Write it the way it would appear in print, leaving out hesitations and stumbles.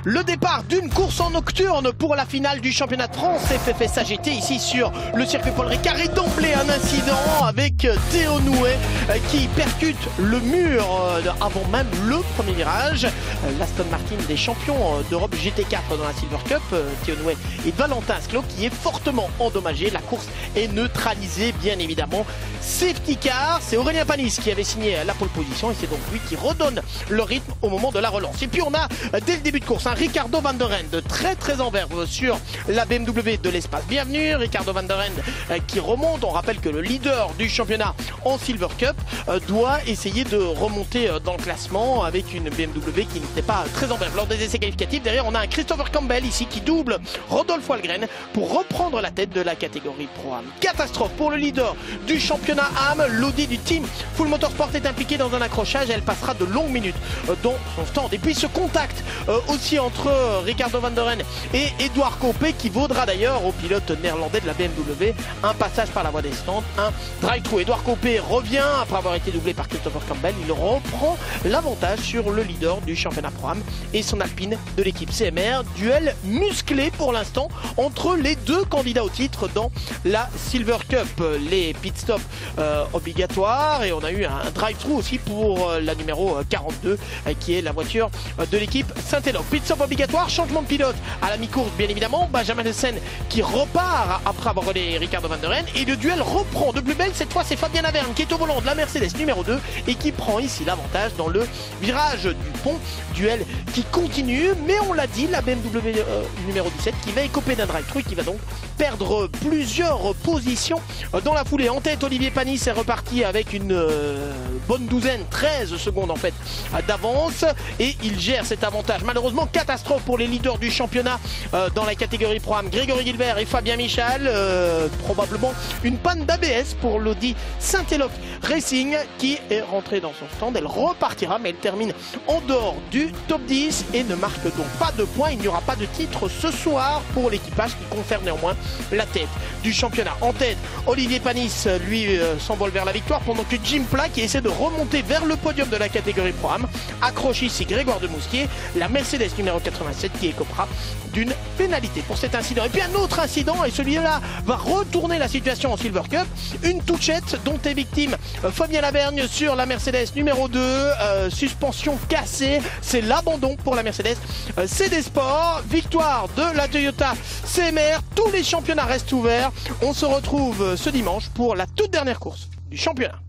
Le départ d'une course en nocturne pour la finale du championnat de France FFS AGT ici sur le circuit Paul Ricard. Et d'emblée un incident avec Théo Nouet qui percute le mur avant même le premier virage. L'Aston Martin des champions d'Europe GT4 dans la Silver Cup, Théo Nouet et Valentin Sclo qui est fortement endommagé. La course est neutralisée bien évidemment. Safety car, c'est Aurélien Panis qui avait signé la pole position et c'est donc lui qui redonne le rythme au moment de la relance. Et puis on a dès le début de course un Ricardo van der Ende très en verve sur la BMW de l'espace. Bienvenue Ricardo van der Ende qui remonte. On rappelle que le leader du championnat en Silver Cup doit essayer de remonter dans le classement avec une BMW qui n'était pas très en verve lors des essais qualificatifs. Derrière on a un Christopher Campbell ici qui double Rodolphe Walgren pour reprendre la tête de la catégorie Pro Am. Catastrophe pour le leader du championnat AM. L'Audi du team Full Motorsport est impliquée dans un accrochage. Elle passera de longues minutes dans son stand. Et puis ce contact aussi entre Ricardo van der Ende et Edouard Copé qui vaudra d'ailleurs au pilote néerlandais de la BMW un passage par la voie des stands, un drive-thru. Edouard Copé revient après avoir été doublé par Christopher Campbell. Il reprend l'avantage sur le leader du championnat Pro-Am et son Alpine de l'équipe CMR. Duel musclé pour l'instant entre les deux candidats au titre dans la Silver Cup. Les pit stops obligatoires et on a eu un drive-thru aussi pour la numéro 42 qui est la voiture de l'équipe Saint-Éloque. Pit stop obligatoire, changement de pilote à la mi-course bien évidemment. Benjamin Lessen qui repart après avoir relais Ricardo van der Ende et le duel reprend de plus belle. Cette fois c'est Fabien Laverne qui est au volant de la Mercedes numéro 2 et qui prend ici l'avantage dans le virage du pont. Duel qui continue mais on l'a dit, la BMW numéro 17 qui va écoper d'un drive-thru et qui va donc perdre plusieurs positions dans la foulée. En tête Olivier Panis est reparti avec une bonne douzaine, 13 secondes en fait d'avance et il gère cet avantage. Malheureusement catastrophe pour les leaders du championnat dans la catégorie Pro-Am, Grégory Gilbert et Fabien Michal. Probablement une panne d'ABS pour l'Audi Saint-Éloque Racing qui est rentrée dans son stand. Elle repartira mais elle termine en dehors du top 10 et ne marque donc pas de points. Il n'y aura pas de titre ce soir pour l'équipage qui conserve néanmoins la tête du championnat. En tête Olivier Panis lui s'envole vers la victoire pendant que Jim Pla qui essaie de remonter vers le podium de la catégorie Pro-Am accroche ici Grégoire de Mousquier, la Mercedes numéro 87 qui écopera d'une pénalité pour cet incident. Et puis un autre incident et celui-là va retourner la situation en Silver Cup. Une touchette dont est victime Fabien Lavergne sur la Mercedes numéro 2, suspension cassée, c'est l'abandon pour la Mercedes CD Sport. Victoire de la Toyota CMR, tous les championnats restent ouverts. On se retrouve ce dimanche pour la toute dernière course du championnat.